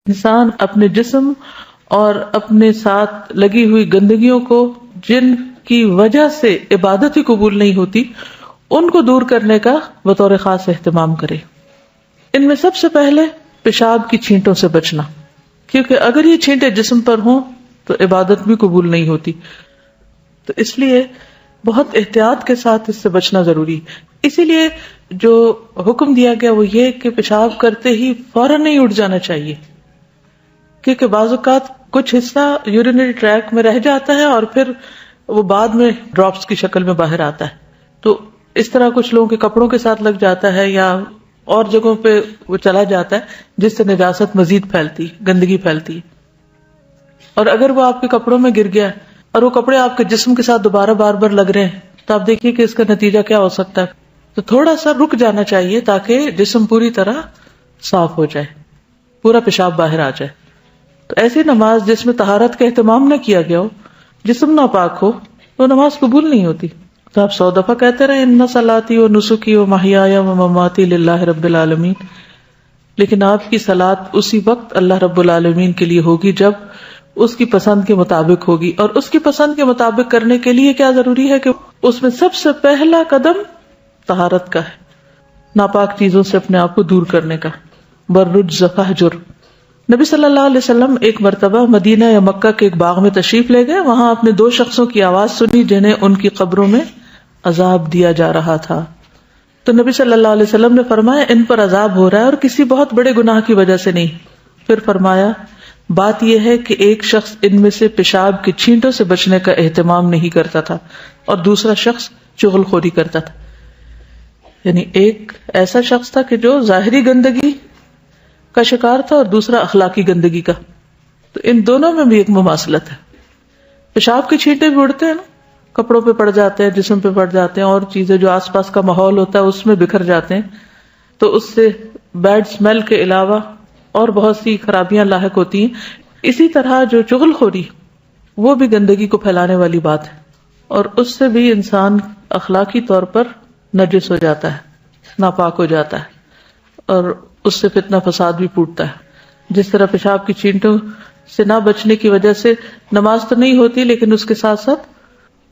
انسان اپنے جسم اور اپنے ساتھ لگی ہوئی گندگیوں کو، جن کی وجہ سے عبادت ہی قبول نہیں ہوتی، ان کو دور کرنے کا بطور خاص اہتمام کرے۔ ان میں سب سے پہلے پیشاب کی چھینٹوں سے بچنا، کیونکہ اگر یہ چھینٹیں جسم پر ہوں تو عبادت بھی قبول نہیں ہوتی، تو اس لیے بہت احتیاط کے ساتھ اس سے بچنا ضروری ہے۔ اسی لیے جو حکم دیا گیا وہ یہ کہ پیشاب کرتے ہی فوراً نہیں اٹھ جانا چاہیے، کیونکہ بعض اوقات کچھ حصہ یورینری ٹریک میں رہ جاتا ہے اور پھر وہ بعد میں ڈراپس کی شکل میں باہر آتا ہے، تو اس طرح کچھ لوگوں کے کپڑوں کے ساتھ لگ جاتا ہے یا اور جگہوں پہ وہ چلا جاتا ہے، جس سے نجاست مزید پھیلتی، گندگی پھیلتی ہے۔ اور اگر وہ آپ کے کپڑوں میں گر گیا اور وہ کپڑے آپ کے جسم کے ساتھ دوبارہ بار بار لگ رہے ہیں، تو آپ دیکھیے کہ اس کا نتیجہ کیا ہو سکتا ہے۔ تو تھوڑا سا رک جانا چاہیے تاکہ جسم پوری طرح صاف ہو جائے، پورا پیشاب باہر آ جائے۔ تو ایسی نماز جس میں طہارت کا اہتمام نہ کیا گیا ہو، جسم ناپاک ہو، وہ نماز قبول نہیں ہوتی۔ تو آپ 100 دفعہ کہتے رہے ان صلاتی و نسکی و محیایا و مماتی للہ رب العالمین، لیکن آپ کی صلاۃ اسی وقت اللہ رب العالمین کے لیے ہوگی جب اس کی پسند کے مطابق ہوگی، اور اس کی پسند کے مطابق کرنے کے لیے کیا ضروری ہے کہ اس میں سب سے پہلا قدم طہارت کا ہے، ناپاک چیزوں سے اپنے آپ کو دور کرنے کا۔ بررجز فہجر۔ نبی صلی اللہ علیہ وسلم ایک مرتبہ مدینہ یا مکہ کے ایک باغ میں تشریف لے گئے، وہاں آپ نے 2 شخصوں کی آواز سنی جنہیں ان کی قبروں میں عذاب دیا جا رہا تھا۔ تو نبی صلی اللہ علیہ وسلم نے فرمایا ان پر عذاب ہو رہا ہے اور کسی بہت بڑے گناہ کی وجہ سے نہیں۔ پھر فرمایا بات یہ ہے کہ ایک شخص ان میں سے پیشاب کی چھینٹوں سے بچنے کا اہتمام نہیں کرتا تھا اور دوسرا شخص چغل خوری کرتا تھا۔ یعنی ایک ایسا شخص تھا کہ جو ظاہری گندگی کا شکار تھا اور دوسرا اخلاقی گندگی کا، تو ان دونوں میں بھی ایک مماثلت ہے۔ پیشاب کی چھینٹیں بھی اڑتے ہیں نا، کپڑوں پہ پڑ جاتے ہیں، جسم پہ پڑ جاتے ہیں، اور چیزیں جو آس پاس کا ماحول ہوتا ہے اس میں بکھر جاتے ہیں، تو اس سے بیڈ اسمیل کے علاوہ اور بہت سی خرابیاں لاحق ہوتی ہیں۔ اسی طرح جو چغل خوری، وہ بھی گندگی کو پھیلانے والی بات ہے، اور اس سے بھی انسان اخلاقی طور پر نجس ہو جاتا ہے، ناپاک ہو جاتا ہے، اور اس سے فتنہ فساد بھی پھوٹتا ہے۔ جس طرح پیشاب کی چھینٹوں سے نہ بچنے کی وجہ سے نماز تو نہیں ہوتی، لیکن اس کے ساتھ ساتھ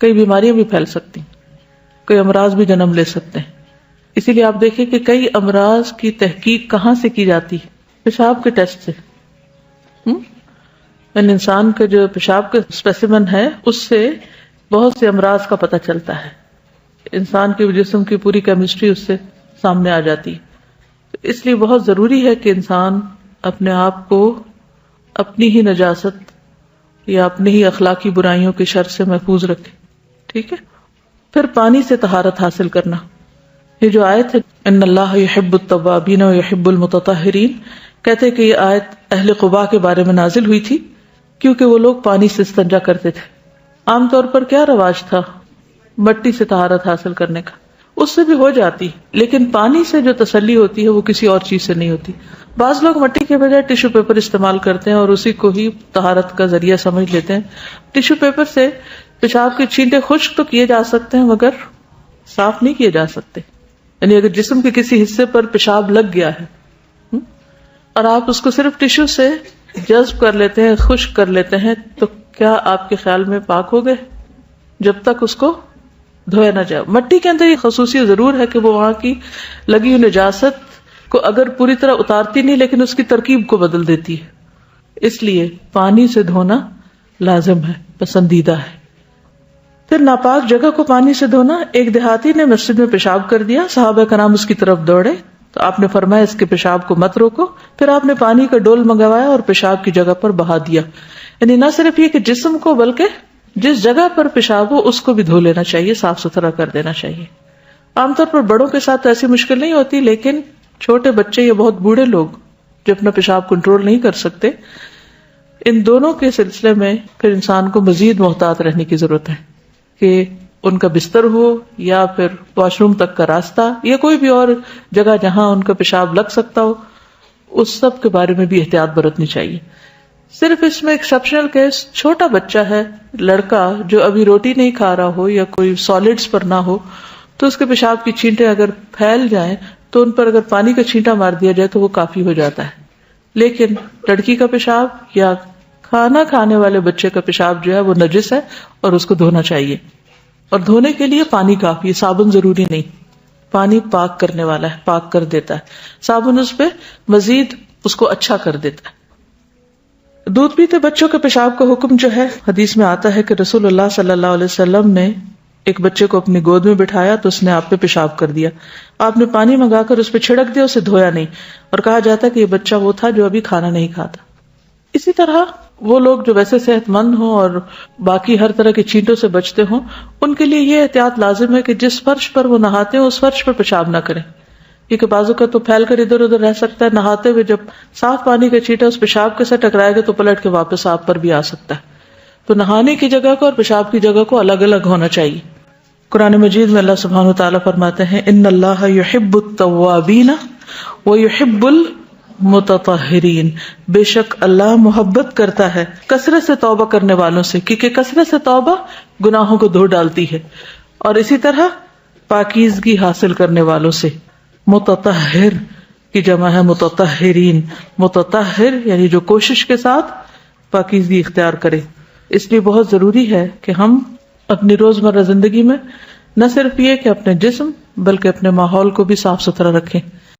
کئی بیماریاں بھی پھیل سکتی، کئی امراض بھی جنم لے سکتے ہیں۔ اسی لیے آپ دیکھیں کہ کئی امراض کی تحقیق کہاں سے کی جاتی ہے؟ پیشاب کے ٹیسٹ سے۔ یعنی انسان کا جو پیشاب کا اسپیسیمن ہے اس سے بہت سے امراض کا پتہ چلتا ہے، انسان کے جسم کی پوری کیمسٹری اس سے سامنے آ جاتی ہے۔ اس لیے بہت ضروری ہے کہ انسان اپنے آپ کو اپنی ہی نجاست یا اپنی ہی اخلاقی برائیوں کے شر سے محفوظ رکھے، ٹھیک ہے۔ پھر پانی سے طہارت حاصل کرنا۔ یہ جو آیت ہے ان اللہ یحب التوابین و یحب المتطہرین، کہتے کہ یہ آیت اہل قباء کے بارے میں نازل ہوئی تھی کیونکہ وہ لوگ پانی سے استنجا کرتے تھے۔ عام طور پر کیا رواج تھا؟ مٹی سے طہارت حاصل کرنے کا، اس سے بھی ہو جاتی، لیکن پانی سے جو تسلی ہوتی ہے وہ کسی اور چیز سے نہیں ہوتی۔ بعض لوگ مٹی کے بجائے ٹیشو پیپر استعمال کرتے ہیں اور اسی کو ہی طہارت کا ذریعہ سمجھ لیتے ہیں۔ ٹیشو پیپر سے پیشاب کی چھینٹیں خشک تو کیے جا سکتے ہیں مگر صاف نہیں کیے جا سکتے۔ یعنی اگر جسم کے کسی حصے پر پیشاب لگ گیا ہے اور آپ اس کو صرف ٹیشو سے جذب کر لیتے ہیں، خشک کر لیتے ہیں، تو کیا آپ کے خیال میں پاک ہو گئے؟ جب تک اس کو دھویا نہ جائے۔ مٹی کے اندر یہ خصوصیت ضرور ہے کہ وہ وہاں کی لگی ہوئی نجاست کو اگر پوری طرح اتارتی نہیں لیکن اس کی ترکیب کو بدل دیتی ہے، اس لیے پانی سے دھونا لازم ہے، پسندیدہ ہے۔ پھر ناپاک جگہ کو پانی سے دھونا۔ ایک دیہاتی نے مسجد میں پیشاب کر دیا، صحابہ کرام اس کی طرف دوڑے تو آپ نے فرمایا اس کے پیشاب کو مت روکو۔ پھر آپ نے پانی کا ڈول منگوایا اور پیشاب کی جگہ پر بہا دیا۔ یعنی نہ صرف یہ کہ جسم کو بلکہ جس جگہ پر پیشاب ہو اس کو بھی دھو لینا چاہیے، صاف ستھرا کر دینا چاہیے۔ عام طور پر بڑوں کے ساتھ ایسی مشکل نہیں ہوتی، لیکن چھوٹے بچے یا بہت بوڑھے لوگ جو اپنا پیشاب کنٹرول نہیں کر سکتے، ان دونوں کے سلسلے میں پھر انسان کو مزید محتاط رہنے کی ضرورت ہے کہ ان کا بستر ہو یا پھر واش روم تک کا راستہ یا کوئی بھی اور جگہ جہاں ان کا پیشاب لگ سکتا ہو، اس سب کے بارے میں بھی احتیاط برتنی چاہیے۔ صرف اس میں ایکسیپشنل کیس چھوٹا بچہ ہے، لڑکا جو ابھی روٹی نہیں کھا رہا ہو یا کوئی سالڈز پر نہ ہو، تو اس کے پیشاب کی چھینٹیں اگر پھیل جائیں تو ان پر اگر پانی کا چھینٹا مار دیا جائے تو وہ کافی ہو جاتا ہے۔ لیکن لڑکی کا پیشاب یا کھانا کھانے والے بچے کا پیشاب جو ہے وہ نجس ہے اور اس کو دھونا چاہیے. اور دھونے کے لیے پانی کافی ہے، صابن ضروری نہیں. پانی پاک کرنے والا ہے، پاک کر دیتا ہے. صابن اس پہ مزید اس کو اچھا کر دیتا ہے. دودھ پیتے بچوں کے پیشاب کا حکم جو ہے حدیث میں آتا ہے کہ رسول اللہ صلی اللہ علیہ وسلم نے ایک بچے کو اپنی گود میں بٹھایا تو اس نے آپ پہ پیشاب کر دیا. آپ نے پانی منگا کر اس پہ چھڑک دیا، اسے دھویا نہیں، اور کہا جاتا کہ یہ بچہ وہ تھا جو ابھی کھانا نہیں کھاتا. اسی طرح وہ لوگ جو ویسے صحت مند ہوں اور باقی ہر طرح کے چینٹوں سے بچتے ہوں، ان کے لیے یہ احتیاط لازم ہے کہ جس فرش پر وہ نہاتے ہیں اس فرش پر پیشاب نہ کریں، کیونکہ بازو کا تو پھیل کر ادھر ادھر رہ سکتا ہے. نہاتے ہوئے جب صاف پانی کا چینٹا اس پیشاب کے ساتھ ٹکرائے گا تو پلٹ کے واپس آپ پر بھی آ سکتا ہے. تو نہانے کی جگہ کو اور پیشاب کی جگہ کو الگ الگ ہونا چاہیے. قرآن مجید میں اللہ سبحانہ وتعالیٰ فرماتے ہیں ان اللہ یحب التوابین ویحب المتطہرین، بے شک اللہ محبت کرتا ہے کثرت سے توبہ کرنے والوں سے، کیونکہ کثرت سے توبہ گناہوں کو دھو ڈالتی ہے، اور اسی طرح پاکیزگی حاصل کرنے والوں سے. متطہر کی جمع ہے متطہرین. متطہر یعنی جو کوشش کے ساتھ پاکیزگی اختیار کرے. اس لیے بہت ضروری ہے کہ ہم اپنی روزمرہ زندگی میں نہ صرف یہ کہ اپنے جسم بلکہ اپنے ماحول کو بھی صاف ستھرا رکھیں.